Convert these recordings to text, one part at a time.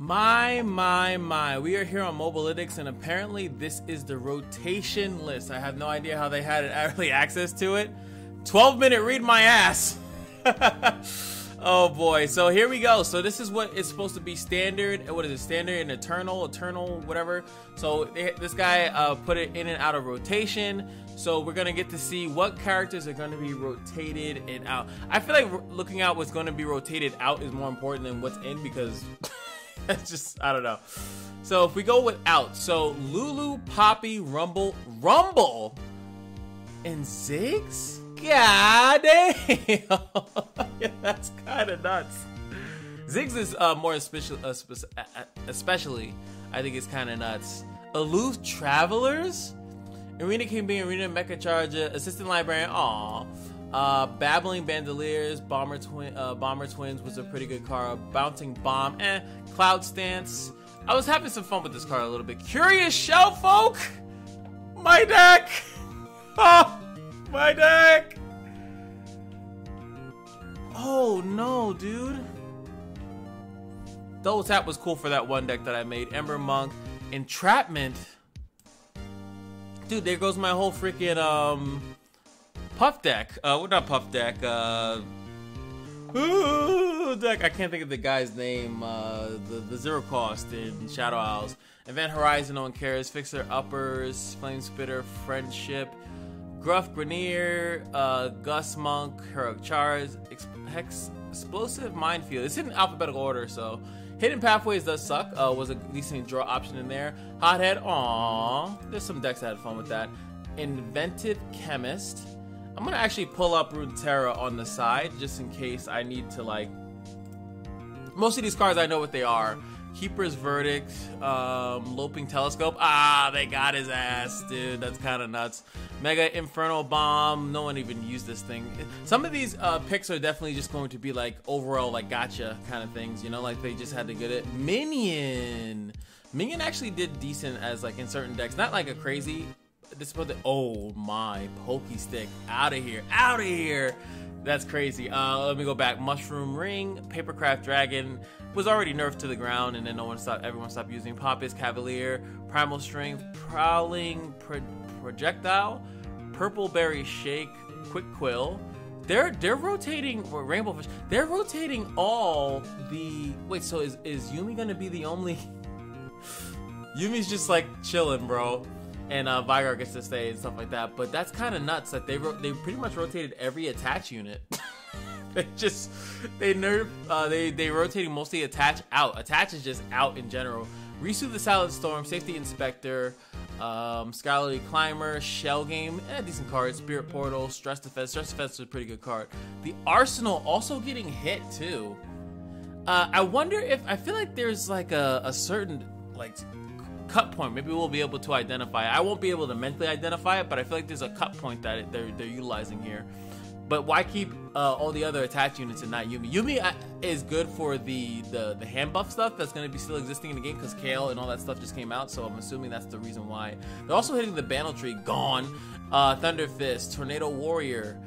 My. We are here on Mobalytics, and apparently this is the rotation list. I have no idea how they had early access to it. 12-minute read my ass. Oh boy, so here we go. So this is what it's supposed to be standard. What is it? Standard and eternal, whatever. So this guy put it in and out of rotation. So we're gonna get to see what characters are gonna be rotated and out. I feel like looking out what's gonna be rotated out is more important than what's in, because it's just, I don't know. So if we go with out, so Lulu, Poppy, Rumble, and Ziggs? God damn! Yeah, that's kind of nuts. Ziggs is more especially, I think it's kind of nuts. Aloof Travelers? Arena King being Arena Mecha Charger, Assistant Librarian, Babbling Bandoliers, Bomber Twins was a pretty good card. Bouncing Bomb, Cloud Stance. I was having some fun with this card a little bit. Curious Shell Folk! My deck! Oh, my deck! Oh no, dude. Double Tap was cool for that one deck that I made. Ember Monk. Entrapment. Dude, there goes my whole freaking Puff deck. Well, not Puff deck. Deck. I can't think of the guy's name. The zero cost in Shadow Isles. Event Horizon, no one cares. Fixer Uppers, Flame Spitter, Friendship, Gruff Grenier, Gus Monk, Heroic Charge, Hex, Explosive Minefield. It's in alphabetical order, so Hidden Pathways does suck. Was a decent draw option in there. Hothead, there's some decks that had fun with that. Inventive Chemist. I'm gonna actually pull up Runeterra on the side just in case I need to, like. Most of these cards I know what they are. Keeper's Verdict, Loping Telescope. They got his ass, dude. That's kind of nuts. Mega Infernal Bomb. No one even used this thing. Some of these picks are definitely just going to be like overall like gotcha kind of things, you know, like they just had to get it. Minion actually did decent as like in certain decks, not like a crazy. Oh my, Pokey Stick, out of here. That's crazy. Let me go back. Mushroom Ring, Papercraft Dragon was already nerfed to the ground, and then everyone stopped using. Pompous Cavalier, Primal Strength, Prowling Projectile, Purple Berry Shake, Quick Quill. They're rotating Rainbow Fish. They're rotating all the. Wait, so is Yumi gonna be the only? Yumi's just like chilling, bro. And Vigor gets to stay and stuff like that, but that's kind of nuts that they pretty much rotated every attach unit. they rotating mostly attach out. Attach is just out in general. Risu the Silent Storm, Safety Inspector, Scholarly Climber, Shell Game, decent card. Spirit Portal, Stress Defense. Stress Defense is a pretty good card. The Arsenal also getting hit too. I wonder if, I feel like there's like a certain like cut point. Maybe we'll be able to identify it. I won't be able to mentally identify it, but I feel like there's a cut point that they're utilizing here. But why keep all the other attach units and not Yumi? Yumi is good for the hand buff stuff that's going to be still existing in the game because Kale and all that stuff just came out, so I'm assuming that's the reason why. They're also hitting the Bandle Tree, gone. Thunder Fist, Tornado Warrior,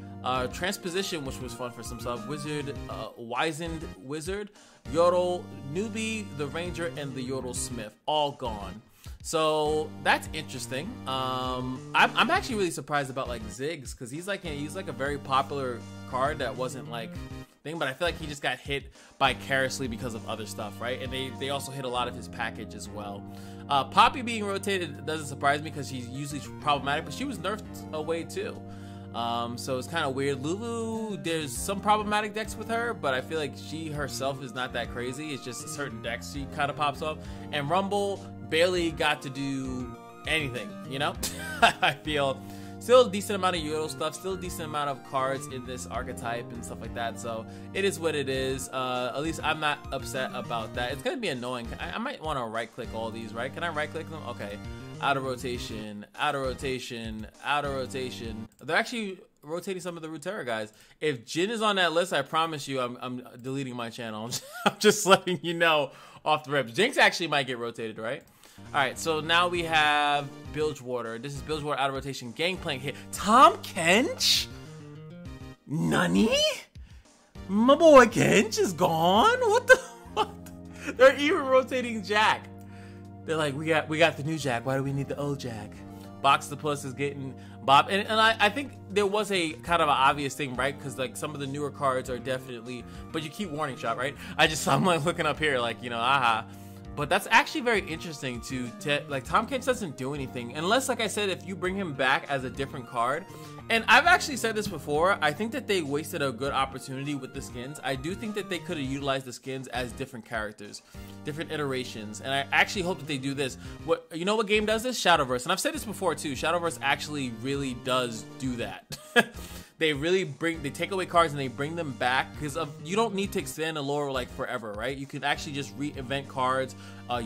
Transposition, which was fun for some stuff, Wizard, Wizened Wizard, Yodel, Newbie, the Ranger, and the Yodel Smith, all gone. So that's interesting. I'm actually really surprised about like Ziggs, because he's like a very popular card that wasn't like thing, but I feel like he just got hit vicariously because of other stuff, right? And they also hit a lot of his package as well. Poppy being rotated doesn't surprise me because she's usually problematic, but she was nerfed away too. So it's kind of weird. Lulu, there's some problematic decks with her, but I feel like she herself is not that crazy. It's just certain decks she kind of pops up. And Rumble barely got to do anything, you know? I feel still a decent amount of Yodel stuff, still a decent amount of cards in this archetype and stuff like that. So it is what it is. At least I'm not upset about that. It's gonna be annoying. I might want to right click all these, right? Can I right click them? Okay. Out of rotation, out of rotation, out of rotation. They're actually rotating some of the Runeterra guys. If Jin is on that list, I promise you I'm deleting my channel. I'm just letting you know off the rip. Jinx actually might get rotated, right? Alright, so now we have Bilgewater. This is Bilgewater out of rotation. Gangplank hit. Tom Kench? Nani? My boy Kench is gone? What the? They're even rotating Jack. They're like, we got the new Jack. Why do we need the old Jack? Boxtopus is getting Bob, and I think there was a kind of an obvious thing, right? Because like some of the newer cards are definitely, but you keep warning shot, right? I'm like looking up here, like, you know, aha. But that's actually very interesting to like Tahm Kench doesn't do anything unless, like I said, if you bring him back as a different card. And I've actually said this before, I think that they wasted a good opportunity with the skins. I do think that they could have utilized the skins as different characters, different iterations, and I actually hope that they do this. You know what game does this? Shadowverse. And I've said this before too, Shadowverse actually really does do that. They take away cards and they bring them back, because you don't need to extend the lore like forever, right? You can actually just reinvent cards,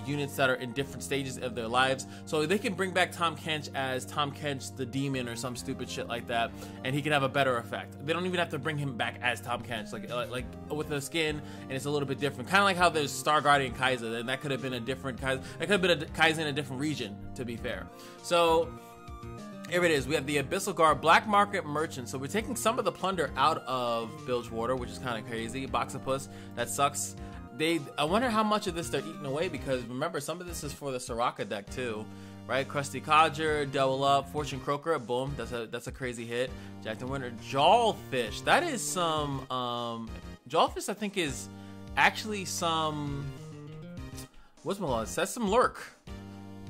units that are in different stages of their lives. So they can bring back Tahm Kench as Tahm Kench the Demon or some stupid shit like that, and he can have a better effect. They don't even have to bring him back as Tahm Kench, like with a skin, and it's a little bit different. Kind of like how there's Star Guardian Kaiser, and that could have been a different Kaiser. That could have been a Kaiser in a different region, to be fair. So here it is. We have the Abyssal Guard, Black Market Merchant. So we're taking some of the plunder out of Bilgewater, which is kind of crazy. Boxtopus, that sucks. I wonder how much of this they're eating away, because remember, some of this is for the Soraka deck too, right? Krusty Codger, Double Up, Fortune Croaker, boom. That's a crazy hit. Jack the Winter, Jawfish. That is some Jawfish. I think is actually some what's that's some Lurk.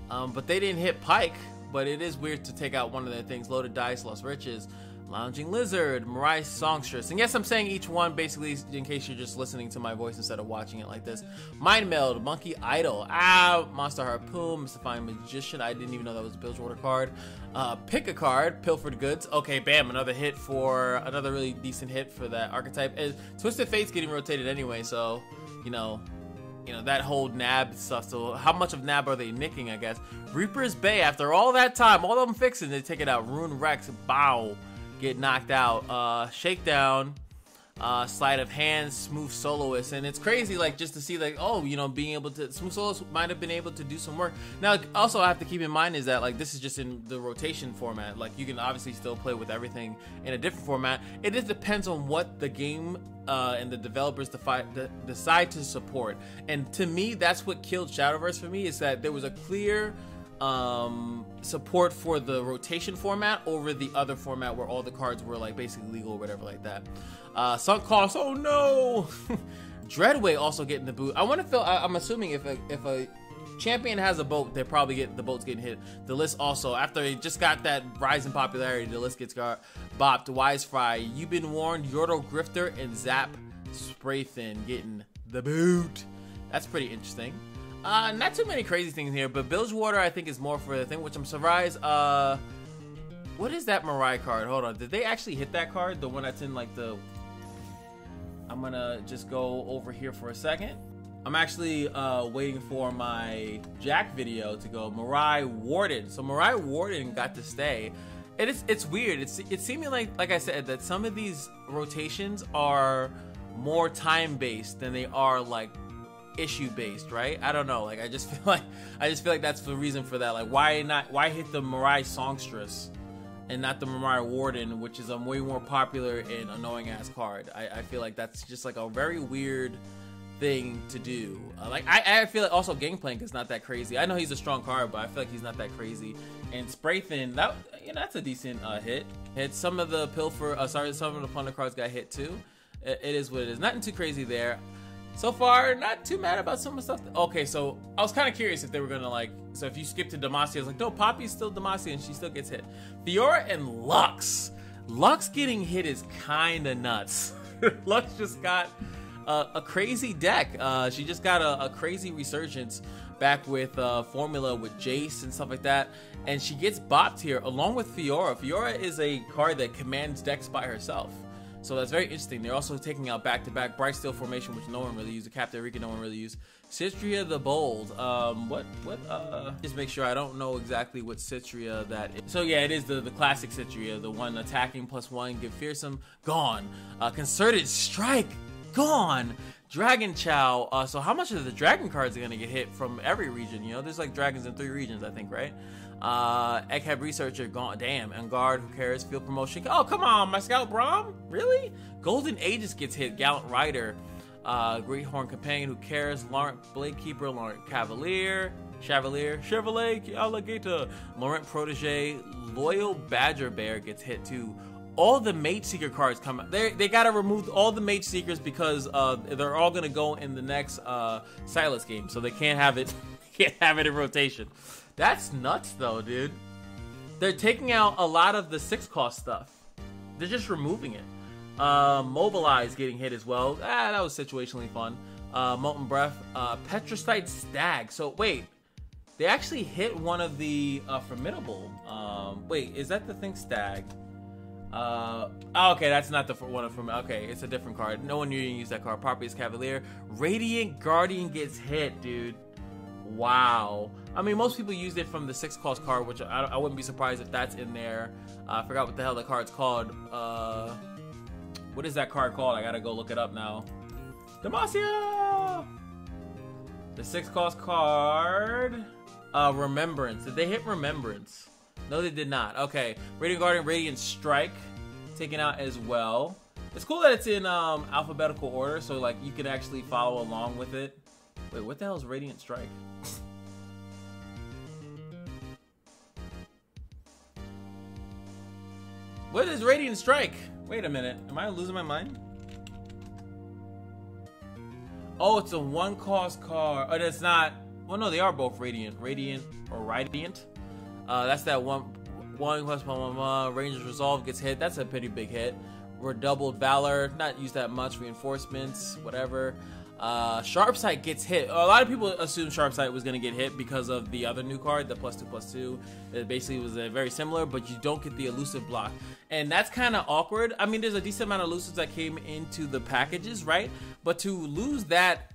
But they didn't hit Pike. But it is weird to take out one of their things. Loaded Dice, Lost Riches, Lounging Lizard, Mirai Songstress. And yes, I'm saying each one basically in case you're just listening to my voice instead of watching it like this. Mind Meld, Monkey Idol, Monster Harpoon, Mystifying Magician. I didn't even know that was a Bilgewater card. Pick a card, Pilfered Goods. Okay, bam, another really decent hit for that archetype. And Twisted Fate's getting rotated anyway, so, you know, that whole nab stuff. So how much of nab are they nicking, I guess? Reaper's Bay, after all that time, all of them fixing, they take it out. Rune Rex, bow, get knocked out. Shakedown, Sleight of Hand, Smooth Soloist. And it's crazy, like, just to see, like, oh, you know, being able to, Smooth Soloist might have been able to do some work. Now, also, I have to keep in mind is that, like, this is just in the rotation format. Like, you can obviously still play with everything in a different format. It just depends on what the game and the developers decide to support. And to me, that's what killed Shadowverse for me, is that there was a clear support for the rotation format over the other format where all the cards were like basically legal or whatever like that. Sunk Cost, oh no! Dreadway also getting the boot. I'm assuming if a champion has a boat, they probably the boat's getting hit. The list also, after it just got that rise in popularity, the list gets bopped. Wise Fry, You've Been Warned, Yordle Grifter, and Zap Spraythin getting the boot. That's pretty interesting. Not too many crazy things here, but Bilgewater I think is more for the thing, which I'm surprised. What is that Mirai card? Hold on, did they actually hit that card? The one that's in like the... I'm gonna just go over here for a second. I'm actually waiting for my Jack video to go. Mirai Warden. So Mirai Warden got to stay. It's weird. It's seeming like I said, that some of these rotations are more time based than they are like issue based, right? I don't know. Like I just feel like that's the reason for that. Like why hit the Mirai Songstress and not the Mirai Warden, which is a way more popular and annoying ass card. I feel like that's just like a very weird thing to do. Like I feel like also Gangplank is not that crazy. I know he's a strong card, but I feel like he's not that crazy. And Spraythin, that's a decent hit. Some of the some of the plunder cards got hit too. It is what it is. Nothing too crazy there. So far, not too mad about some of the stuff. Okay, so I was kind of curious if they were gonna like. So if you skip to Demacia, I was like, no, Poppy's still Demacia and she still gets hit. Fiora and Lux. Lux getting hit is kind of nuts. Lux just got a crazy deck. She just got a crazy resurgence back with Formula with Jace and stuff like that. And she gets bopped here along with Fiora. Fiora is a card that commands decks by herself. So that's very interesting. They're also taking out back-to-back Bright Steel Formation, which no one really used. Captain Rika, no one really used. Citria the Bold. Just make sure I don't know exactly what Citria that is. So yeah, it is the classic Citria, the one attacking +1, give fearsome, gone. Concerted Strike, gone. Dragon Chow. So how much of the dragon cards are gonna get hit from every region? You know, there's like dragons in 3 regions, I think, right? Egghead Researcher, gone. Damn. And Guard, who cares? Field Promotion. Oh, come on, my Scout Braum? Really? Golden Aegis gets hit. Gallant Rider. Greathorn Companion, who cares? Laurent Bladekeeper, Laurent Chevalier, Alligator, Laurent Protege, Loyal Badger Bear gets hit too. All the Mage Seeker cards come out. They gotta remove all the Mage Seekers because they're all gonna go in the next Silas game, so they can't have it. Can't have it in rotation. That's nuts though, dude. They're taking out a lot of the 6-cost stuff. They're just removing it. Mobilize getting hit as well. That was situationally fun. Molten Breath, Petricite Stag. So wait, they actually hit one of the Formidable. Wait, is that the thing Stag? Oh, okay, that's not the one from. Okay, it's a different card. No one knew you can use that card. Properties Cavalier. Radiant Guardian gets hit, dude. Wow. I mean, most people used it from the 6-cost card, which I wouldn't be surprised if that's in there. I forgot what the hell the card's called. What is that card called? I gotta go look it up now. Demacia! The 6-cost card. Remembrance. Did they hit Remembrance? No, they did not. Okay. Radiant Guardian, Radiant Strike taken out as well. It's cool that it's in alphabetical order, so like you can actually follow along with it. Wait, what the hell is Radiant Strike? What is Radiant Strike? Wait a minute. Am I losing my mind? Oh, it's a 1-cost card. Oh, that's not. Well, no, they are both Radiant. Radiant or Radiant. That's that one plus one. Ranger's Resolve gets hit. That's a pretty big hit. Redoubled Valor. Not used that much. Reinforcements. Whatever. Sharpsight gets hit. A lot of people assume Sharpsight was going to get hit because of the other new card, the +2/+2. It basically was very similar, but you don't get the elusive block. And that's kind of awkward. I mean, there's a decent amount of elusives that came into the packages, right? But to lose that,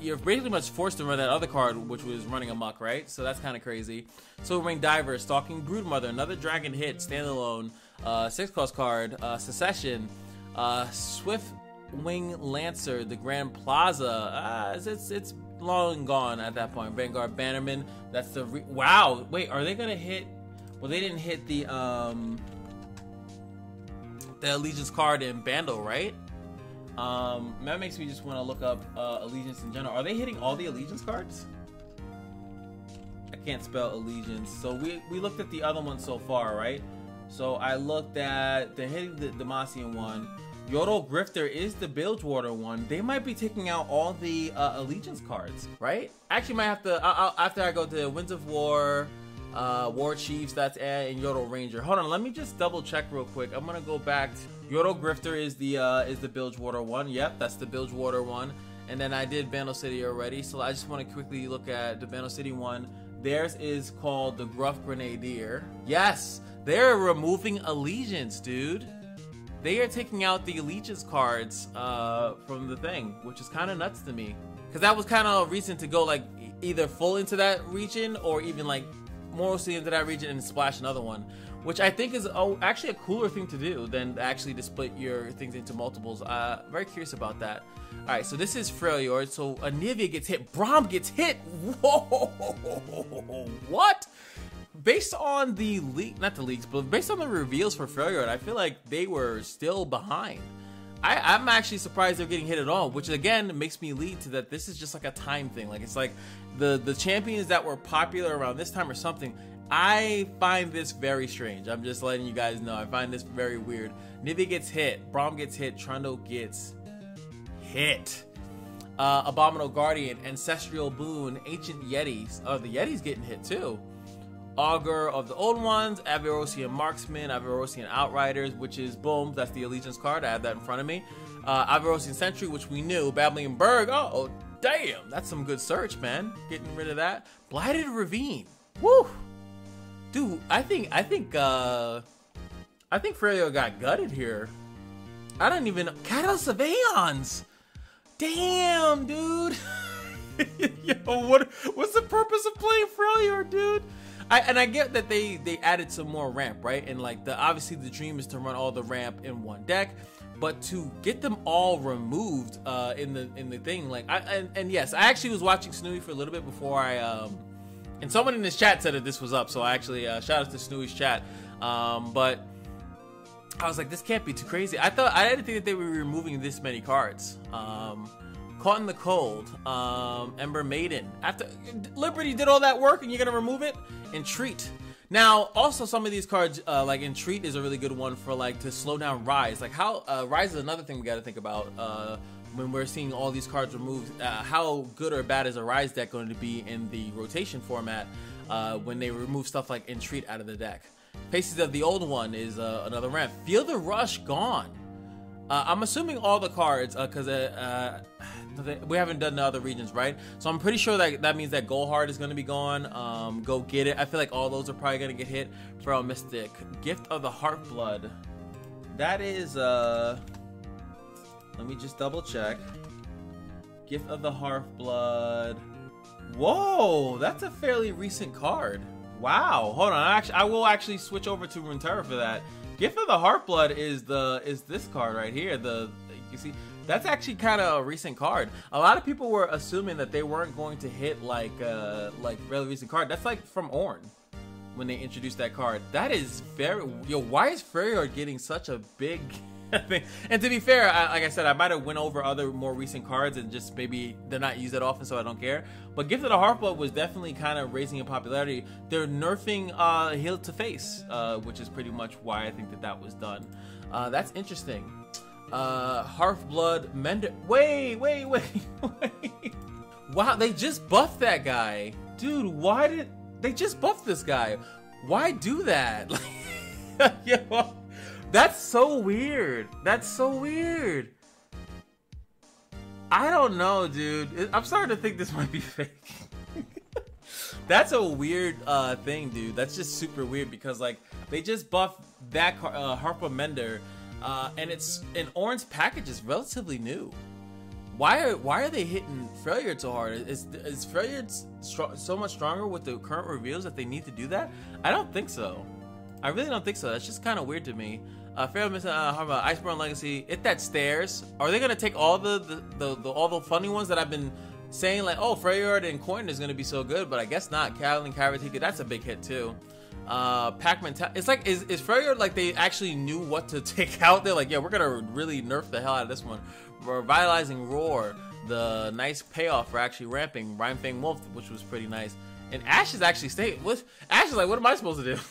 you're pretty much forced to run that other card, which was running amok, right? So that's kind of crazy. Silver Ring Diver, Stalking Broodmother, another Dragon hit, standalone, 6-cost card, Secession, Swift Wing Lancer, the Grand Plaza. It's long gone at that point. Vanguard Bannerman. That's the wow. Wait, are they gonna hit? Well, they didn't hit the Allegiance card in Bandle, right? That makes me just want to look up Allegiance in general. Are they hitting all the Allegiance cards? I can't spell Allegiance. So we looked at the other ones so far, right? So I looked at they're hitting the Demacian one. Yodel Grifter is the Bilgewater one. They might be taking out all the Allegiance cards, right? Actually, might have to after I go to Winds of War, War Chiefs, that's and Yodel Ranger. Hold on, let me just double check real quick. I'm gonna go back to Yodel Grifter is the Bilgewater one. Yep, that's the Bilgewater one. And then I did Bandle City already, so I just want to quickly look at the Bandle City one. Theirs is called the Gruff Grenadier. Yes, they're removing Allegiance, dude. They are taking out the Allegiance cards from the thing, which is kind of nuts to me. Because that was kind of a reason to go like either full into that region or even like mostly into that region and splash another one. Which I think is actually a cooler thing to do than actually to split your things into multiples. Very curious about that. Alright, so this is Freljord. So Anivia gets hit. Braum gets hit. Whoa! What? Based on the leak, not the leaks, but based on the reveals for Freljord, I feel like they were still behind. I'm actually surprised they're getting hit at all, which again makes me lead to that this is just like a time thing. Like it's like the champions that were popular around this time or something. I find this very strange. I'm just letting you guys know. I find this very weird. Nivea gets hit. Braum gets hit. Trundle gets hit. Abominable Guardian, Ancestral Boon, Ancient Yetis. Oh, the Yetis getting hit too. Augur of the Old Ones, Avarosian Marksman, Avarosian Outriders, which is, boom, that's the Allegiance card. I have that in front of me. Avarosian Sentry, which we knew. Babbling Berg, oh, damn. That's some good search, man. Getting rid of that. Blighted Ravine. Woo! Dude, I think Freljord got gutted here. I don't even... Catalyst of Aeons! Damn, dude! Yo, what's the purpose of playing Freljord, dude? I get that they added some more ramp, right? And like obviously the dream is to run all the ramp in one deck, but to get them all removed in the thing, like and yes, I actually was watching Snooey for a little bit before and someone in this chat said that this was up, so I actually shout out to Snooey's chat. But I was like, this can't be too crazy. I didn't think that they were removing this many cards. Caught in the Cold, Ember Maiden. After Liberty did all that work and you're gonna remove it? Entreat. Now, also some of these cards, like Entreat is a really good one for like to slow down Rise. Like how Rise is another thing we got to think about when we're seeing all these cards removed. How good or bad is a Rise deck going to be in the rotation format when they remove stuff like Entreat out of the deck? Faces of the Old One is another ramp. Feel the Rush gone. I'm assuming all the cards because we haven't done the other regions, right? So I'm pretty sure that means that Goldheart is going to be gone. Go Get It. I feel like all those are probably going to get hit. Feral Mystic. Gift of the Heartblood. That is, let me just double check. Gift of the Heartblood. Whoa, that's a fairly recent card. Wow, hold on. I will actually switch over to Runterra for that. Gift of the Heartblood is this card right here. You see, that's actually kind of a recent card. A lot of people were assuming that they weren't going to hit like really recent card. That's like from Ornn when they introduced that card. That is very why is Freljord getting such a big thing? And to be fair, like I said, I might have went over other more recent cards and just maybe they're not used that often, so I don't care. But Gift of the Heartblood was definitely kind of raising in popularity. They're nerfing Heal to Face, which is pretty much why I think that was done. That's interesting. Hearthblood Mender. Wait. Wow, they just buffed that guy. Dude, why did they just buff this guy? Why do that? That's so weird. That's so weird. I don't know, dude. I'm starting to think this might be fake. That's a weird thing, dude. That's just super weird because like they just buffed that Harpa Mender, and Ornn's package is relatively new. Why are they hitting Freljord so hard? Is Freljord so much stronger with the current reveals that they need to do that? I don't think so. I really don't think so. That's just kind of weird to me. Freljord, Iceborne Legacy, Hit That Stairs. Are they gonna take all the funny ones that I've been saying, like, oh, Freljord and Coin is gonna be so good, but I guess not. Caroline Karatika, that's a big hit too. Pac-Man, it's like, is Freljord like they actually knew what to take out? They're like, yeah, we're gonna really nerf the hell out of this one. Revitalizing Roar, the nice payoff for actually ramping Rhymefang Wolf, which was pretty nice. And Ash is actually staying. Ash is like, what am I supposed to do?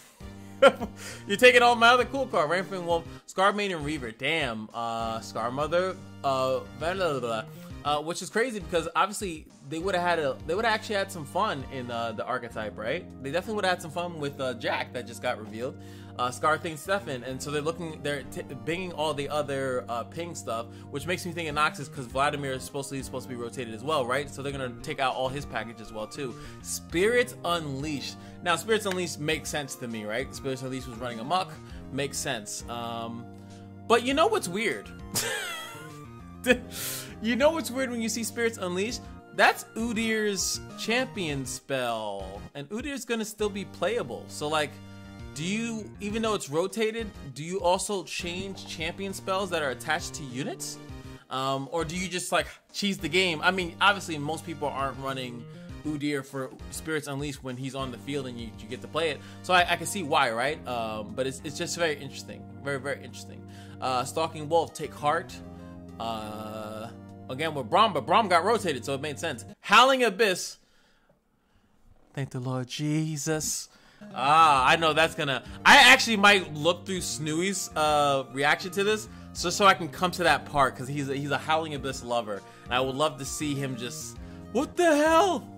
You're taking all my other cool cards. Rhymefang Wolf, Scarmaid and Reaver. Damn. Scarmother. Which is crazy because obviously they would have actually had some fun in the archetype, right? They definitely would have had some fun with Jack that just got revealed. Scarthing Stefan, and so they're binging all the other ping stuff, which makes me think of Noxus because Vladimir is supposed to be rotated as well, right? So they're gonna take out all his package as well too. Spirits Unleashed. Now, Spirits Unleashed makes sense to me, right? Spirits Unleashed was running amok, makes sense. But you know what's weird? You know what's weird when you see Spirits Unleashed? That's Udyr's champion spell, and Udyr's gonna still be playable. So like, do you, even though it's rotated, do you also change champion spells that are attached to units? Or do you just like cheese the game? I mean, obviously most people aren't running Udyr for Spirits Unleashed when he's on the field and you get to play it. So I can see why, right? But it's just very interesting. Very, very interesting. Stalking Wolf, Take Heart. Again with Braum, but Braum got rotated, so it made sense. Howling Abyss. Thank the Lord Jesus. I know that's gonna... I actually might look through Snooey's reaction to this so I can come to that part, because he's a Howling Abyss lover. And I would love to see him just... What the hell?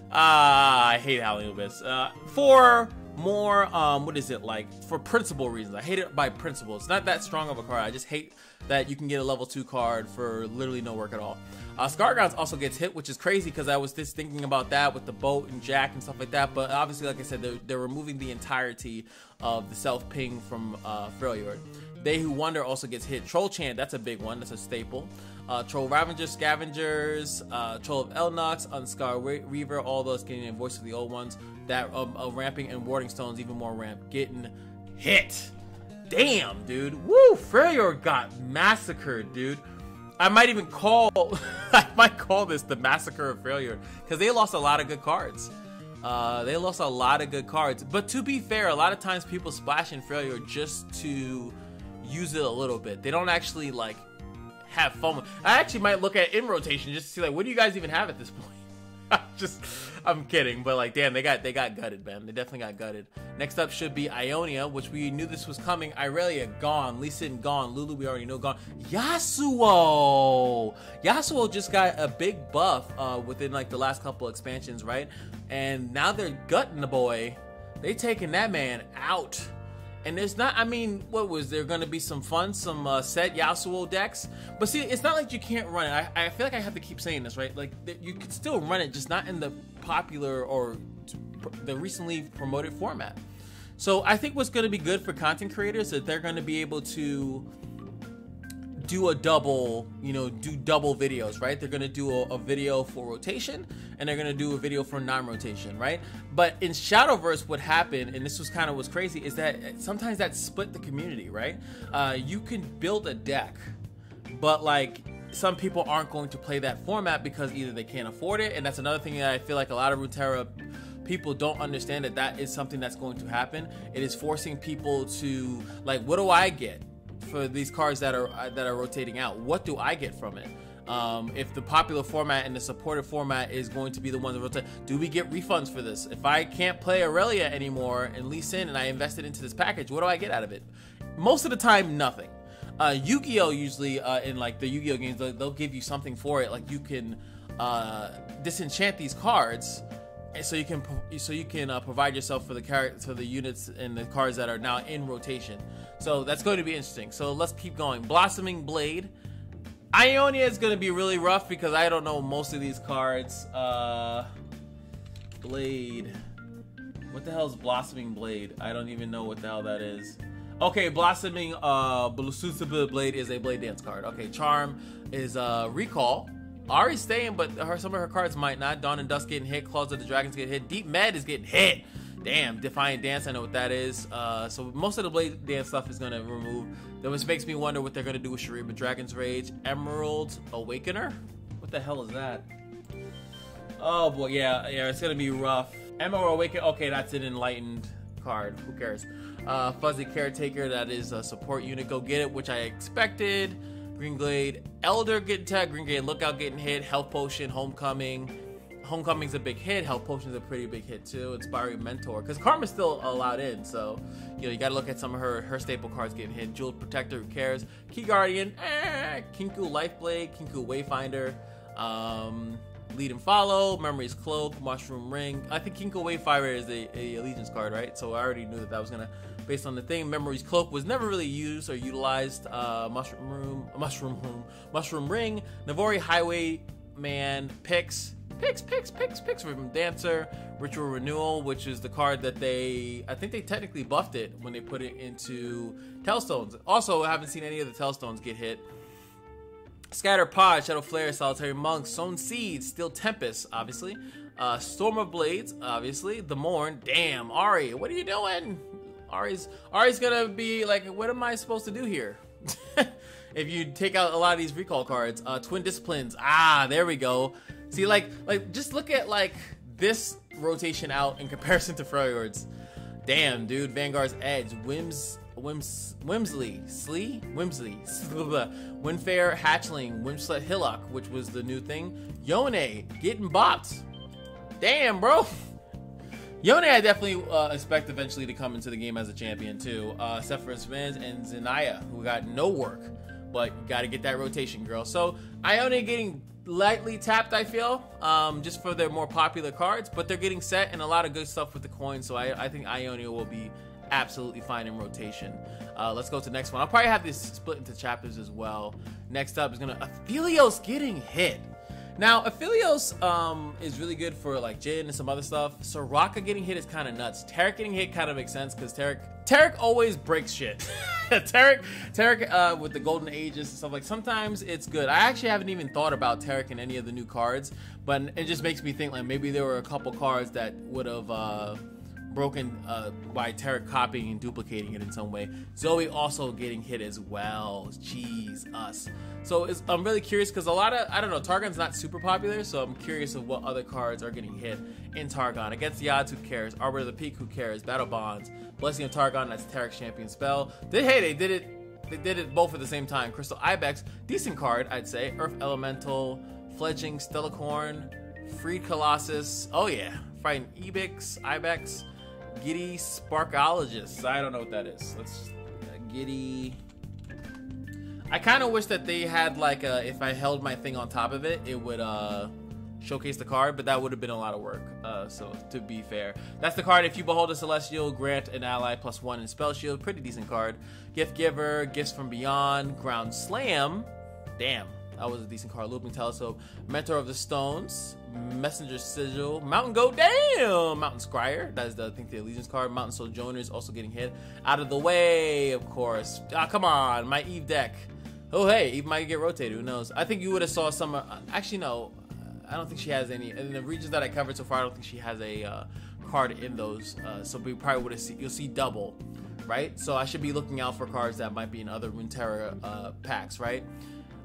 I hate Howling Abyss. For more, what is it, like, for principle reasons. I hate it by principle. It's not that strong of a card. I just hate that you can get a level 2 card for literally no work at all. Scargrounds also gets hit, which is crazy because I was just thinking about that with the boat and Jack and stuff like that. But obviously, like I said, they're removing the entirety of the self-ping from Freljord. They Who Wonder also gets hit. Troll Chant, that's a big one. That's a staple. Troll Ravager, Scavengers, Troll of Elnox, Unscar Reaver, all those getting a Voice of the Old Ones. That ramping and Warding Stones, even more ramp, getting hit. Damn, dude. Woo, Freljord got massacred, dude. I might even call this the Massacre of Freljord, because they lost a lot of good cards. But to be fair, a lot of times people splash in Freljord just to use it a little bit. They don't actually like have fun with. I actually might look at in rotation just to see like what do you guys even have at this point. I'm kidding, but like damn, they got gutted, man. They definitely got gutted. Next up should be Ionia, which we knew this was coming. Irelia gone, Lee Sin gone, Lulu we already know gone. Yasuo just got a big buff within like the last couple expansions, right? And now they're gutting the boy. They taking that man out. And there's not, I mean, what was there going to be some fun, some set Yasuo decks? But see, it's not like you can't run it. I feel like I have to keep saying this, right? Like, you can still run it, just not in the popular or the recently promoted format. So I think what's going to be good for content creators is that they're going to be able to do a double, you know, do double videos, right? They're going to do a video for rotation and they're going to do a video for non-rotation, right? But in Shadowverse, what happened, and this was kind of what's crazy, is that sometimes that split the community, right? You can build a deck, but like some people aren't going to play that format because either they can't afford it, and that's another thing that I feel like a lot of Runeterra people don't understand, that is something that's going to happen. It is forcing people to like, what do I get for these cards that are rotating out? What do I get from it? If the popular format and the supported format is going to be the one that rotate, do we get refunds for this? If I can't play Aurelia anymore and Lee Sin and I invested into this package, what do I get out of it? Most of the time, nothing. Yu-Gi-Oh! Usually in like the Yu-Gi-Oh! Games, they'll give you something for it. Like you can disenchant these cards, and so you can provide yourself for the units and the cards that are now in rotation. So that's going to be interesting. So let's keep going. Blossoming Blade. Ionia is going to be really rough because I don't know most of these cards. Blade. What the hell is Blossoming Blade? I don't even know what the hell that is. Okay, Blossoming Blade is a Blade Dance card. Okay, Charm is Recall. Ari's staying, but some of her cards might not. Dawn and Dusk getting hit. Claws of the Dragons get hit. Deep Med is getting hit. Damn, Defiant Dance, I know what that is. So most of the Blade Dance stuff is going to remove. That which makes me wonder what they're going to do with Shurima. Dragon's Rage. Emerald Awakener? What the hell is that? Oh boy, yeah, it's going to be rough. Emerald Awakener, okay, that's an enlightened card. Who cares? Fuzzy Caretaker, that is a support unit. Go get it, which I expected. Green Glade. Elder getting tagged. Green Glade Lookout getting hit. Health Potion. Homecoming. Homecoming's a big hit. Health Potion's a pretty big hit too. Inspiring Mentor, because Karma's still allowed in, so you know you got to look at some of her staple cards getting hit. Jeweled Protector, who cares? Key Guardian, Kinku Lifeblade, Kinku Wayfinder, Lead and Follow, Memory's Cloak, Mushroom Ring. I think Kinku Wayfinder is a Allegiance card, right? So I already knew that was gonna, based on the thing. Memory's Cloak was never really used or utilized. Mushroom Ring, Navori Highwayman, Pix from Dancer, Ritual Renewal, which is the card that I think they technically buffed it when they put it into Tellstones. Also, I haven't seen any of the Tellstones get hit. Scatter Pod, Shadow Flare, Solitary Monk, Sown Seeds, Steel Tempest, obviously. Storm of Blades, obviously. The Morn, damn, Ari, what are you doing? Ari's gonna be like, what am I supposed to do here? If you take out a lot of these recall cards. Twin Disciplines, there we go. See, like just look at like this rotation out in comparison to Freljord's. Damn, dude. Vanguard's Edge, Wimsley, Windfair, Hatchling, Wimslet Hillock, which was the new thing. Yone getting bopped. Damn, bro. Yone, I definitely expect eventually to come into the game as a champion too. Sephiroth Vans and Zenaya, who got no work, but you got to get that rotation, girl. So Ionia getting lightly tapped, I feel, just for their more popular cards, but they're getting set and a lot of good stuff with the coins. So I think Ionia will be absolutely fine in rotation. Let's go to the next one. I'll probably have this split into chapters as well. Next up is Aphelios getting hit. Now, Aphelios is really good for like Jin and some other stuff. Soraka getting hit is kind of nuts. Tarek getting hit kind of makes sense because Tarek always breaks shit. Tarek with the Golden Ages and stuff, like sometimes it's good. I actually haven't even thought about Tarek in any of the new cards, but it just makes me think like maybe there were a couple cards that would have broken by Tarek copying and duplicating it in some way. Zoe also getting hit as well. Jeez, us. So I'm really curious because a lot of, I don't know, Targon's not super popular, so I'm curious of what other cards are getting hit in Targon. Against the Odds, who cares? Arbiter of the Peak, who cares? Battle Bonds. Blessing of Targon, that's Tarek's champion spell. They did it they did it both at the same time. Crystal Ibex, decent card, I'd say. Earth Elemental, Fledgling Stellacorn, Freed Colossus. Oh yeah, Frightened Ibex, Giddy Sparkologist. I don't know what that is. Let's Giddy. I kind of wish that they had like if I held my thing on top of it, it would showcase the card, but that would have been a lot of work. So to be fair, that's the card. If you behold a Celestial, grant an ally +1 in Spell Shield. Pretty decent card. Gift Giver, Gifts from Beyond, Ground Slam. Damn, that was a decent card. Looping Telescope, Mentor of the Stones, Messenger Sigil, Mountain Goat. Damn, Mountain Scryer. That is I think the Allegiance card. Mountain Sojourner is also getting hit. Out of the way, of course. Come on, my Eve deck. Oh hey, Eve might get rotated. Who knows? I think you would have saw some. Actually, no. I don't think she has any in the regions that I covered so far. I don't think she has a card in those, so we probably would have seen. You'll see double, right? So I should be looking out for cards that might be in other Runeterra packs, right?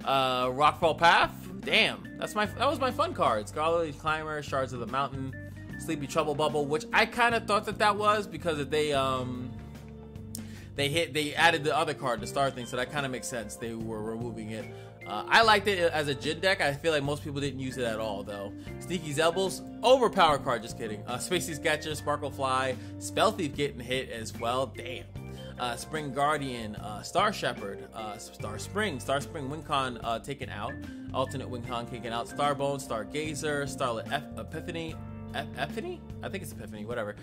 Rockfall Path, damn, that was my fun card. Scholarly Climber, Shards of the Mountain, Sleepy Trouble Bubble, which I kind of thought that was because they added the other card, the star thing, so that kind of makes sense. They were removing it. I liked it as a Jin deck. I feel like most people didn't use it at all, though. Sneaky Zebbles, overpowered card, just kidding. Spacey Sketcher, Sparkle Fly, Spell Thief getting hit as well. Damn. Spring Guardian, Star Shepherd, Star Spring Wincon taken out. Alternate Wincon taken out. Starbone, Stargazer, Starlit Epiphany. Epiphany? I think it's Epiphany, whatever.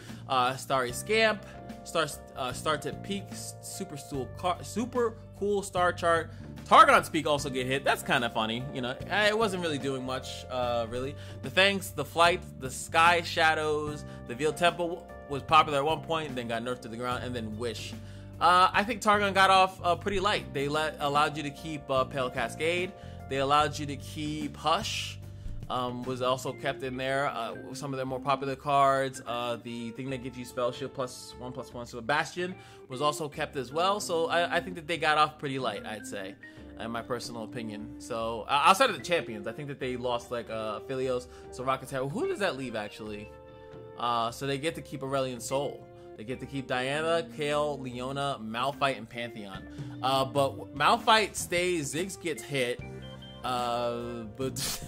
Starry Scamp, Star Tip Peak, super cool Star Chart. Targon Speak also get hit. That's kind of funny. You know, it wasn't really doing much, really. The Fangs, the Flight, the Sky Shadows, the Veiled Temple was popular at one point, then got nerfed to the ground, and then Wish. I think Targon got off pretty light. They allowed you to keep Pale Cascade. They allowed you to keep Hush. Was also kept in there. Some of their more popular cards. The thing that gives you Spell Shield +1/+1. So Bastion was also kept as well. So I think that they got off pretty light, I'd say, in my personal opinion. So outside of the champions, I think that they lost like Philios. So Runeterra. Who does that leave actually? So they get to keep Aurelion Sol. They get to keep Diana, Kale, Leona, Malphite, and Pantheon. But Malphite stays. Ziggs gets hit. But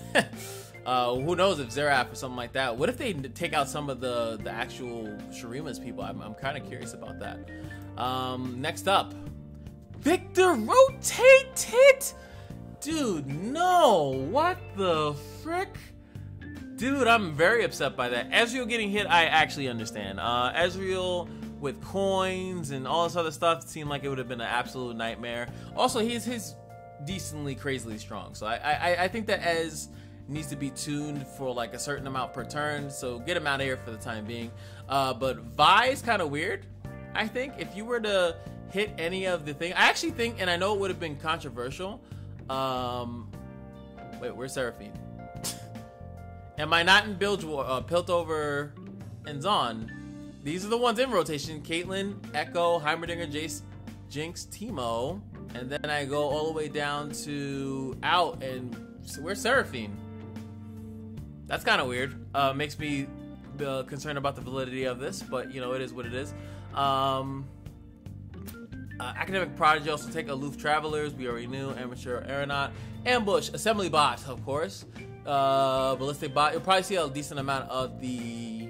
who knows if Xerath or something like that. What if they take out some of the actual Shurima's people? I'm kind of curious about that. Next up, Victor rotated. Dude, no. What the frick? Dude, I'm very upset by that. Ezreal getting hit, I actually understand. Ezreal with coins and all this other stuff seemed like it would have been an absolute nightmare. Also, he's decently crazily strong, so I think that Ez needs to be tuned for like a certain amount per turn, so get him out of here for the time being. But Vi's kind of weird. I think if you were to hit any of the things, I actually think, and I know it would have been controversial. Wait, where's Seraphine? Am I not in Piltover and Zon? These are the ones in rotation: Caitlyn, Echo, Heimerdinger, Jace, Jinx, Teemo. And then I go all the way down to out, and where's Seraphine? That's kind of weird. Makes me concerned about the validity of this, but you know, it is what it is. Academic Prodigy also take Aloof Travelers. We already knew. Amateur Aeronaut. Ambush. Assembly Bot, of course. Ballistic Bot. You'll probably see a decent amount of the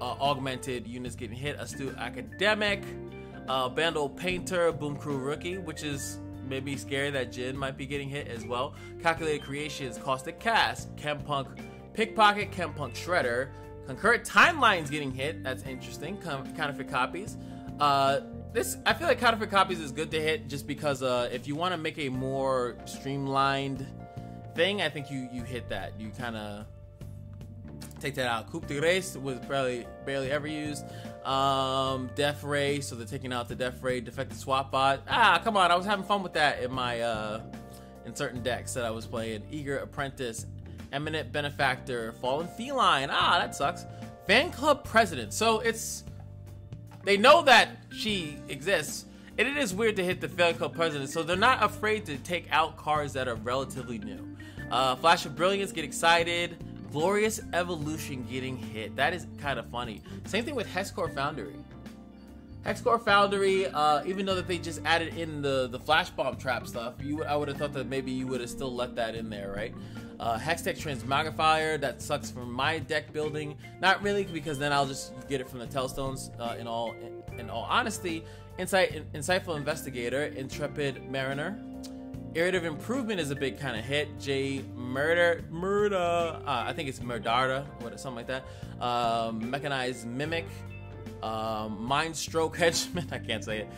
augmented units getting hit. Astute Academic. Bandle Painter, Boom Crew Rookie, which is maybe scary that Jin might be getting hit as well. Calculated Creations, Caustic Cast, Chempunk Pickpocket, Chempunk Shredder. Concurrent Timelines getting hit. That's interesting. Counterfeit Copies. I feel like Counterfeit Copies is good to hit just because if you want to make a more streamlined thing, I think you hit that. You kind of take that out. Coupe de Race was barely ever used. Death Ray, so they're taking out the Death Ray. Defected Swap Bot. Come on, I was having fun with that in my in certain decks that I was playing. Eager Apprentice, Eminent Benefactor, Fallen Feline. That sucks. Fan Club President. So they know that she exists, and it is weird to hit the Fan Club President, so they're not afraid to take out cards that are relatively new. Flash of Brilliance, get excited. Glorious Evolution getting hit. That is kind of funny. Same thing with Hexcore Foundry. Hexcore Foundry, even though that they just added in the flash bomb trap stuff, I would have thought that maybe you would have still let that in there, right? Hextech Transmogrifier, that sucks for my deck building. Not really, because then I'll just get it from the Telstones. In all honesty, Insightful Investigator, Intrepid Mariner, Irritative Improvement is a big kind of hit. Murder, I think it's Murdarda, something like that. Mechanized Mimic, Mind Stroke Henchman, I can't say it.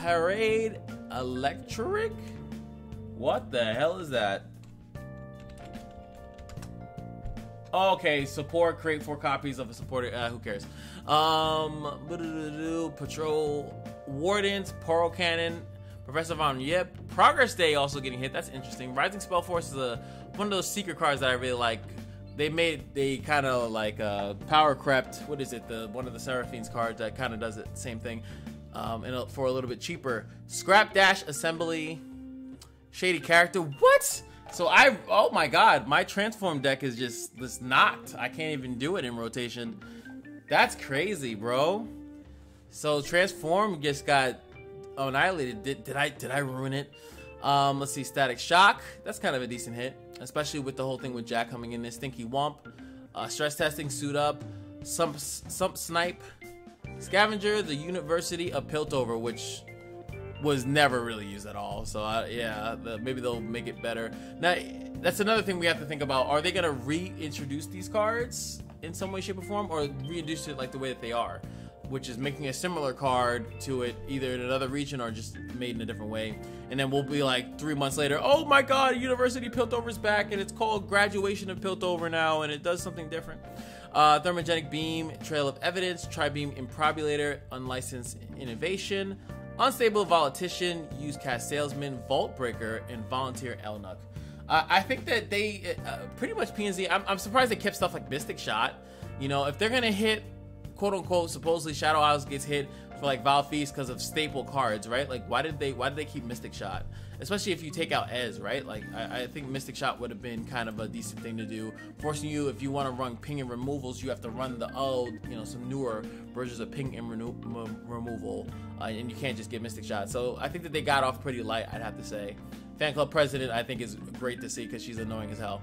Parade Electric, what the hell is that? Okay, support, create 4 copies of a supporter, who cares? Patrol Wardens, Poro Cannon, Professor Von Yip, Progress Day also getting hit, that's interesting. Rising Spell Force is one of those secret cards that I really like. They kind of like power crept, what is it, one of the Seraphine's cards that kind of does it, same thing, and for a little bit cheaper. Scrap Dash Assembly, Shady Character, what? So oh my god, my transform deck is just knocked. I can't even do it in rotation. That's crazy, bro. So transform just got annihilated. Did I ruin it? Let's see, Static Shock. That's kind of a decent hit, especially with the whole thing with Jack coming in there. Stinky Wump, Stress Testing, Suit Up, Sump Snipe, Scavenger, the University of Piltover, which was never really used at all. So yeah, maybe they'll make it better. Now that's another thing we have to think about. Are they gonna reintroduce these cards in some way, shape, or form, or reintroduce it like the way that they are, which is making a similar card to it either in another region or just made in a different way? And then we'll be like 3 months later, oh my god, University Piltover's back and it's called Graduation of Piltover now and it does something different. Thermogenic Beam, Trail of Evidence, Tri-Beam Improbulator, Unlicensed Innovation, Unstable Politician, Use Cast Salesman, Vault Breaker, and Volunteer Elnuck. I think that they pretty much PNZ. I'm surprised they kept stuff like Mystic Shot. You know, if they're gonna hit, quote unquote, supposedly Shadow Isles gets hit for like Val Feast because of staple cards, right? Like why did they keep Mystic Shot? Especially if you take out Ez, right? Like I think Mystic Shot would have been kind of a decent thing to do, forcing you, if you want to run ping and removals, you have to run the old, some newer versions of ping and removal, and you can't just get Mystic Shot. So I think that they got off pretty light, I'd have to say. Fan Club President, I think, is great to see because she's annoying as hell.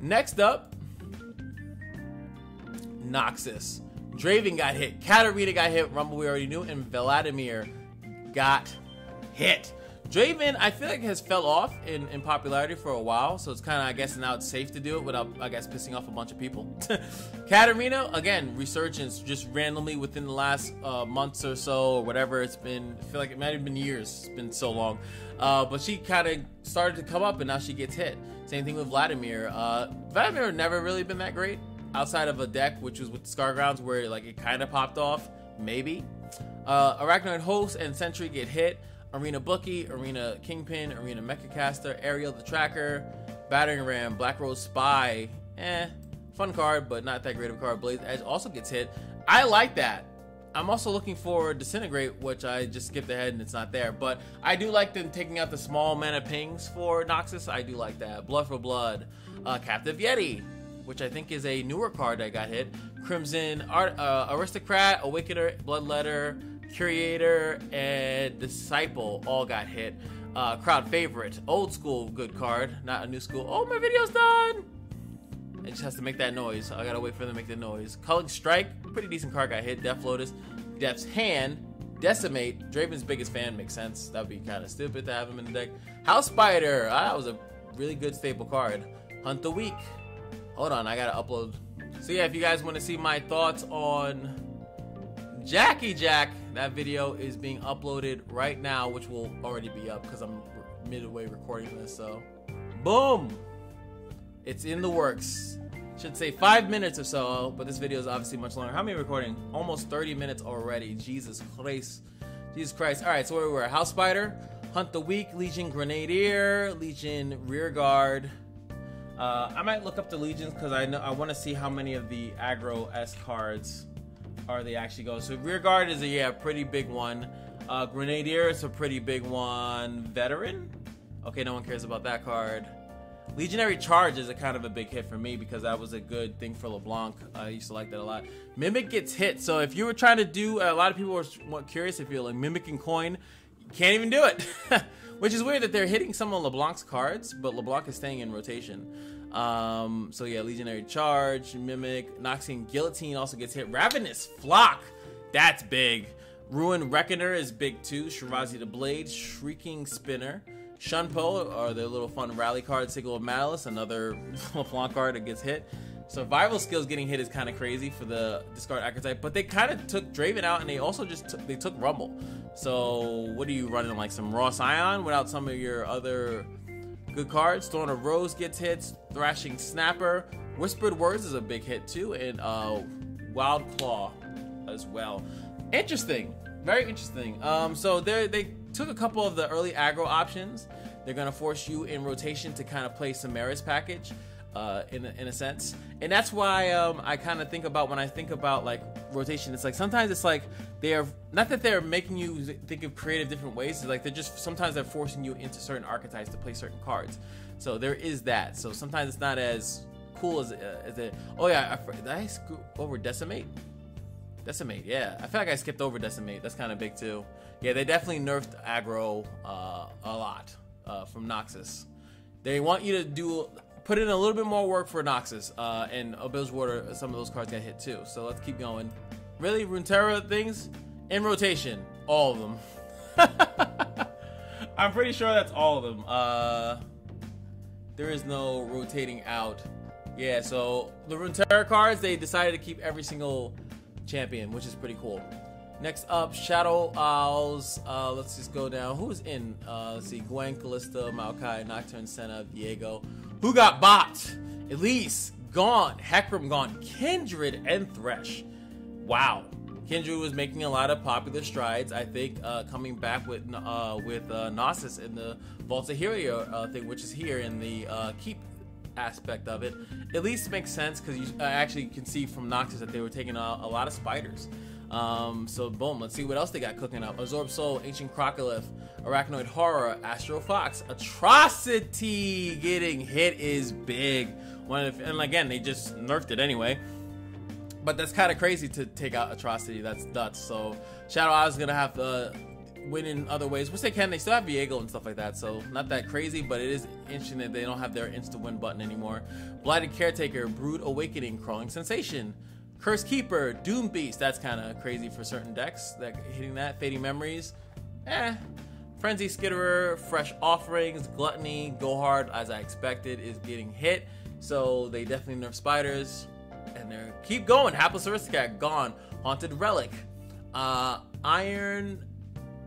Next up, Noxus. Draven got hit, Katarina got hit, Rumble we already knew, and Vladimir got hit. Draven, I feel like, has fell off in popularity for a while, so it's kind of, I guess, now it's safe to do it without, I guess, pissing off a bunch of people. Katarina, again, resurgence, just randomly within the last months or so, or whatever it's been. I feel like it might have been years, it's been so long. But she kind of started to come up, and now she gets hit. Same thing with Vladimir. Vladimir never really been that great, outside of a deck, which was with the Scargrounds, where like it kind of popped off, maybe. Arachnoid Host and Sentry get hit. Arena Bookie, Arena Kingpin, Arena Mechacaster, Ariel the Tracker, Battering Ram, Black Rose Spy, fun card, but not that great of a card. Blaze Edge also gets hit. I like that. I'm also looking for Disintegrate, which I just skipped ahead and it's not there, but I do like them taking out the small mana pings for Noxus. I do like that. Blood for Blood, Captive Yeti, which I think is a newer card that got hit. Crimson Aristocrat, Awakener, Bloodletter, Curator, and Disciple all got hit. Crowd Favorite, old school good card, not a new school. Oh, my video's done! It just has to make that noise. I gotta wait for them to make the noise. Culling Strike, pretty decent card got hit. Death Lotus, Death's Hand, Decimate, Draven's biggest fan, makes sense. That would be kind of stupid to have him in the deck. House Spider, that was a really good staple card. Hunt the Weak. Hold on, I gotta upload. So yeah, if you guys want to see my thoughts on Jackie Jack, that video is being uploaded right now, which will already be up because I'm midway recording this. So boom, it's in the works. Should say 5 minutes or so, but this video is obviously much longer. How many recording? Almost 30 minutes already. Jesus Christ. All right, so where we were: House Spider, Hunt the Weak, Legion Grenadier, Legion Rearguard. I might look up the legions because I want to see how many of the aggro-esque cards are they actually go. So Rearguard is a pretty big one. Grenadier is a pretty big one. Veteran? Okay, no one cares about that card. Legionary Charge is a kind of a big hit for me because that was a good thing for LeBlanc. I used to like that a lot. Mimic gets hit. So if you were trying to do, a lot of people were curious if you're like mimicking coin, you can't even do it. Which is weird that they're hitting some of LeBlanc's cards, but LeBlanc is staying in rotation. So yeah, Legionary Charge, Mimic, Noxian Guillotine also gets hit. Ravenous Flock, that's big. Ruin Reckoner is big too. Shirazi the Blade, Shrieking Spinner, Shunpo, or their little fun rally card, Signal of Malice, another LeBlanc card that gets hit. Survival Skills getting hit is kind of crazy for the discard archetype, but they kind of took Draven out, and they also just took Rumble. So what are you running, like some Raw Scion without some of your other good cards? Thorn of Rose gets hits, Thrashing Snapper, Whispered Words is a big hit too, and Wild Claw as well. Interesting, very interesting. So they took a couple of the early aggro options. They're gonna force you in rotation to kind of play Samara's package, in a sense, and that's why I kind of think about when I think about like rotation. It's like sometimes it's like they're not that they're making you think of creative different ways. It's like they're just sometimes they're forcing you into certain archetypes to play certain cards. So there is that. So sometimes it's not as cool as it. Oh yeah, did I screw over Decimate? Decimate, yeah. I feel like I skipped over Decimate. That's kind of big too. Yeah, they definitely nerfed aggro a lot from Noxus. They want you to put in a little bit more work for Noxus, and Bligewater, some of those cards got hit too. So let's keep going. Really, Runterra things in rotation, all of them. I'm pretty sure that's all of them. There is no rotating out. Yeah, so the Runeterra cards, they decided to keep every single champion, which is pretty cool. Next up, Shadow Owls. Let's just go down. Who's in? Let's see. Gwen, Callista, Maokai, Nocturne, Senna, Diego. Who got bopped? Elise, gone. Hecarim, gone. Kindred and Thresh. Wow. Kindred was making a lot of popular strides, I think, coming back with Noxus in the Vault of Hero thing, which is here in the keep aspect of it. At least makes sense because you actually can see from Noxus that they were taking a lot of spiders. So boom, let's see what else they got cooking up. Absorb Soul, Ancient Crocolith, Arachnoid Horror, Astro Fox, Atrocity getting hit is big. And again, they just nerfed it anyway. But that's kind of crazy to take out Atrocity. That's nuts. So Shadow Eye is gonna have to win in other ways, which they can. They still have Viego and stuff like that, so not that crazy, but it is interesting that they don't have their insta win button anymore. Blighted Caretaker, Brood Awakening, Crawling Sensation, Curse Keeper, Doom Beast. That's kind of crazy for certain decks that hitting that. Fading Memories, Frenzy Skitterer, Fresh Offerings, Gluttony, Go Hard, as I expected, is getting hit. So they definitely nerf spiders, and they keep going. Hapless Aristocrat gone. Haunted Relic, Iron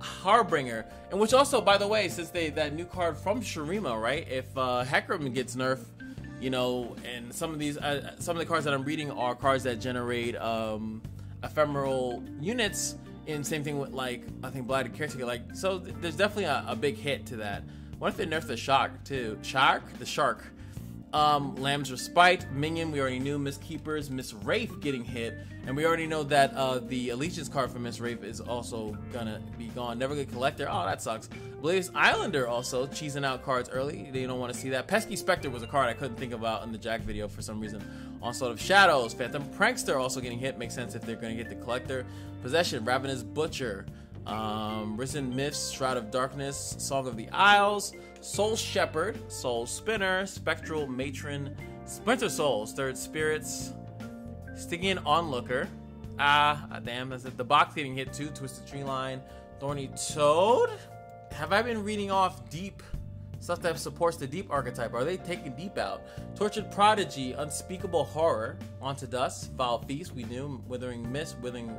Harbinger, and which also, by the way, since that new card from Shurima, right? If Hecarim gets nerfed, you know, and some of the cards that I'm reading are cards that generate ephemeral units, and same thing with like I think Blighted Caretaker. Like, so there's definitely a big hit to that. What if they nerf the Shark too? The Shark. Lamb's Respite, Minion, we already knew. Miss Keepers, Miss Wraith getting hit, and we already know that the Allegiance card for Miss Wraith is also gonna be gone. Never Good Collector, oh that sucks. Blaze Islander also cheesing out cards early. They don't want to see that. Pesky Spectre was a card I couldn't think about in the Jack video for some reason. Onslaught of Shadows, Phantom Prankster also getting hit. Makes sense if they're gonna get the Collector. Possession, Ravenous Butcher, Risen Myths, Shroud of Darkness, Song of the Isles, Soul Shepherd, Soul Spinner, Spectral Matron, Splinter Souls, Third Spirits, Stygian Onlooker, damn, that's it. The box getting hit too, Twisted Tree Line, Thorny Toad. Have I been reading off deep stuff that supports the deep archetype? Are they taking deep out? Tortured Prodigy, Unspeakable Horror, Onto Dust, Foul Feast, we knew, Withering Mist, Withering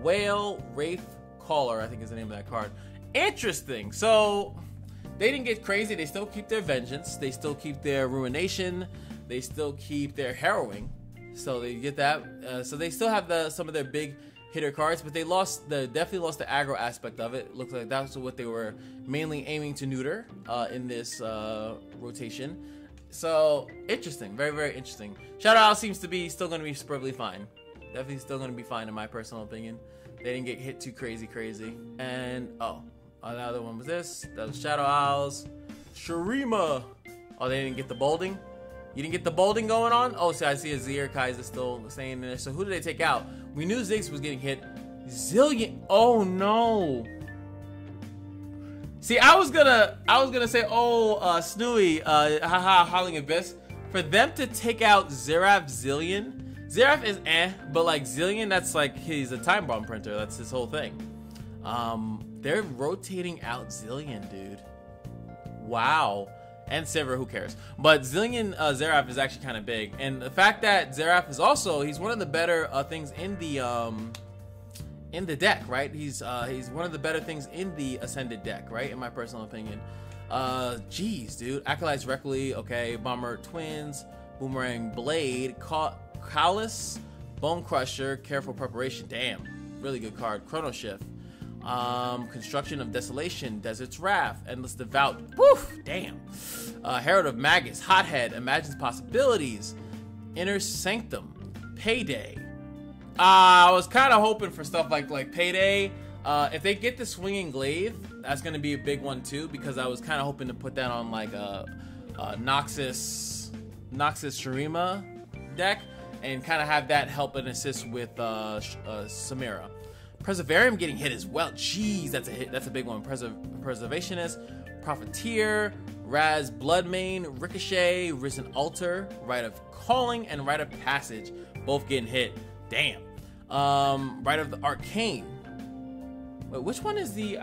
Whale, Wraith Caller, I think is the name of that card. Interesting. So they didn't get crazy. They still keep their Vengeance. They still keep their Ruination. They still keep their Harrowing. So they get that. So they still have some of their big hitter cards, but they definitely lost the aggro aspect of it. Looks like that's what they were mainly aiming to neuter in this rotation. So interesting, very, very interesting. Shadow Owl seems to be still going to be superbly fine. Definitely still going to be fine in my personal opinion. They didn't get hit too crazy. And another one was this. That was Shadow Owls. Shurima Oh, they didn't get the bolding? You didn't get the bolding going on? Oh, so I see Azir, Kai'Sa still staying in there. So who did they take out? We knew Ziggs was getting hit. Zillion. Oh no. See, I was gonna say, oh, Snooey, haha, Howling Abyss. For them to take out Xerath Zillion. Xerath is but like Zillion, that's like, he's a time bomb printer. That's his whole thing. They're rotating out Zillion, dude. Wow. And Sivir, who cares? But Zillion Xerath is actually kind of big. And the fact that Xerath is also, he's one of the better things in the deck, right? He's one of the better things in the Ascended deck, right? In my personal opinion. Jeez, dude. Acolytes Reckley, okay. Bomber Twins, Boomerang Blade, Callus, Bone Crusher, Careful Preparation. Damn, really good card. Chrono Shift. Construction of Desolation, Desert's Wrath, Endless Devout, woof, damn. Herald of Magus, Hothead, Imagines Possibilities, Inner Sanctum, Payday. I was kind of hoping for stuff like Payday. If they get the Swinging Glaive, that's going to be a big one too, because I was kind of hoping to put that on like a Noxus Shurima deck and kind of have that help and assist with Samira. Preservarium getting hit as well. Jeez, that's a hit. That's a big one. Preservationist, Profiteer, Raz, Bloodmane, Ricochet, Risen Altar, Rite of Calling, and Rite of Passage. Both getting hit. Damn. Rite of the Arcane. Wait, which one is the?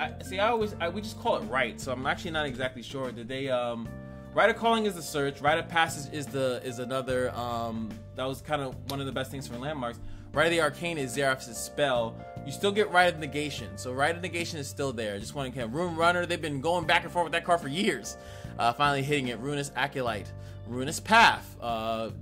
We just call it Rite, so I'm actually not exactly sure. Did they? Rite of Calling is the search. Rite of Passage is another. That was kind of one of the best things for landmarks. Rite of the Arcane is Xerath's spell. You still get Rite of Negation, so Rite of Negation is still there. Just want to Rune Runner, they've been going back and forth with that card for years. Finally hitting it. Ruinous Acolyte, Ruinous Path,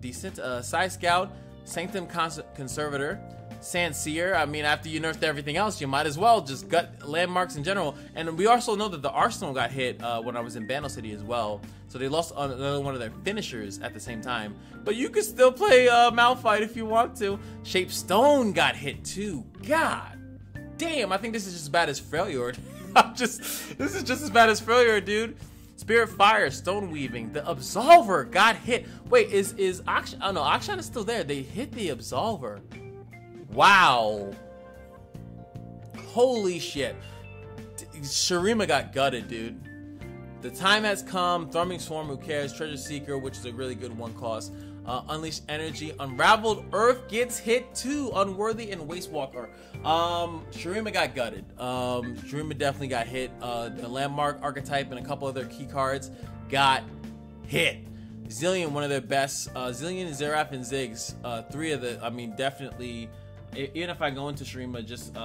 decent. Side Scout, Sanctum Conservator, Sandseer. I mean, after you nerfed everything else, you might as well just gut landmarks in general. And we also know that the Arsenal got hit when I was in Bandle City as well. So they lost another one of their finishers at the same time. But you can still play Malphite if you want to. Shape Stone got hit too. God damn, I think this is just as bad as Freljord. This is just as bad as Freljord, dude. Spirit Fire, Stone Weaving, the Absolver got hit. Wait, is Akshan? Oh no, Akshan is still there. They hit the Absolver. Wow. Holy shit. Shurima got gutted, dude. The time has come. Thrumming Swarm, who cares? Treasure Seeker, which is a really good one cost. Unleashed Energy. Unraveled Earth gets hit too. Unworthy and Wastewalker. Shurima got gutted. Shurima definitely got hit. The Landmark Archetype and a couple other key cards got hit. Zillion, one of their best. Zillion, Xerath, and Ziggs. Three of the, I mean, definitely. Even if I go into Shurima, just,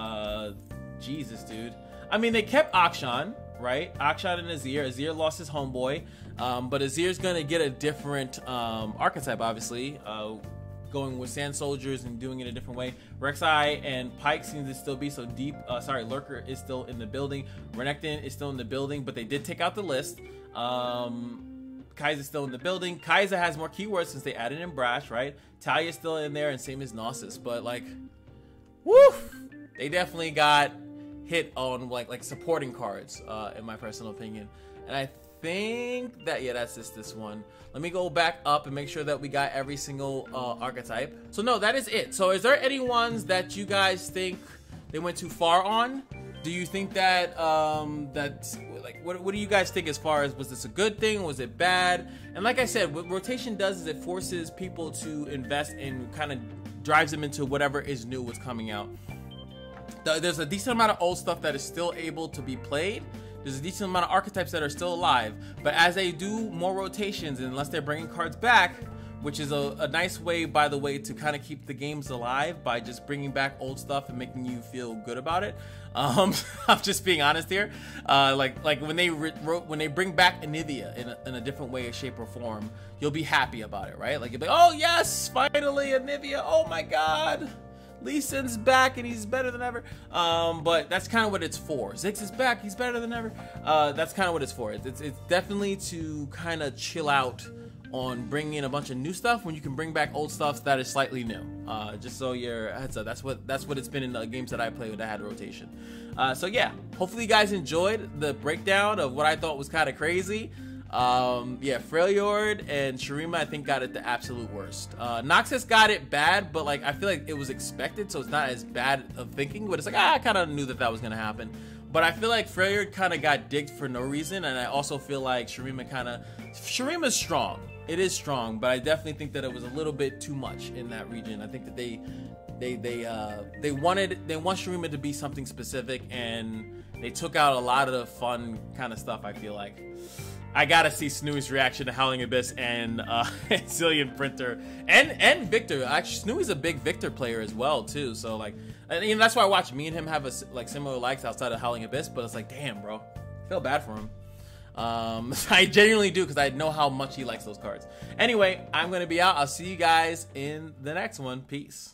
Jesus, dude. I mean, they kept Akshan, right? Akshan and Azir. Azir lost his homeboy. But Azir's going to get a different archetype, obviously. Going with Sand Soldiers and doing it a different way. Rek'Sai and Pyke seems to still be so deep. Lurker is still in the building. Renekton is still in the building, but they did take out the list. Kai'Sa's still in the building. Kai'Sa has more keywords since they added in Brash, right? Talia's still in there, and same as Noxus. But, like, woof! They definitely got hit on, like supporting cards, in my personal opinion. And I think that, yeah, that's this one. Let me go back up and make sure that we got every single archetype. So no, that is it. So is there any ones that you guys think they went too far on? Do you think that what do you guys think as far as, was this a good thing, was it bad? And like I said, what rotation does is it forces people to invest and kind of drives them into whatever is new, what's coming out. There's a decent amount of old stuff that is still able to be played. There's a decent amount of archetypes that are still alive, but as they do more rotations, and unless they're bringing cards back, which is a nice way, by the way, to kind of keep the games alive by just bringing back old stuff and making you feel good about it. I'm just being honest here. Like when they bring back Anivia in a different way, shape, or form, you'll be happy about it, right? Like you'll be like, oh yes, finally Anivia! Oh my God. Lee Sin's back and he's better than ever. But that's kind of what it's for. Ziggs is back, he's better than ever. That's kind of what it's for. It's definitely to kind of chill out on bringing in a bunch of new stuff when you can bring back old stuff that is slightly new. Just so your heads up, that's what it's been in the games that I played that had rotation. So yeah, hopefully you guys enjoyed the breakdown of what I thought was kind of crazy. Yeah, Freljord and Shurima, I think, got it the absolute worst. Noxus got it bad, but like I feel like it was expected, so it's not as bad of thinking. But it's like I kind of knew that that was gonna happen. But I feel like Freljord kind of got digged for no reason, and I also feel like Shurima's strong. It is strong, but I definitely think that it was a little bit too much in that region. I think that they want Shurima to be something specific, and they took out a lot of the fun kind of stuff. I feel like I gotta see Snooey's reaction to Howling Abyss and Zillion Printer and Victor. Actually, Snooey's a big Victor player as well too. So like, and that's why I watch me and him have like similar likes outside of Howling Abyss. But it's like, damn, bro, I feel bad for him. I genuinely do, because I know how much he likes those cards. Anyway, I'm gonna be out. I'll see you guys in the next one. Peace.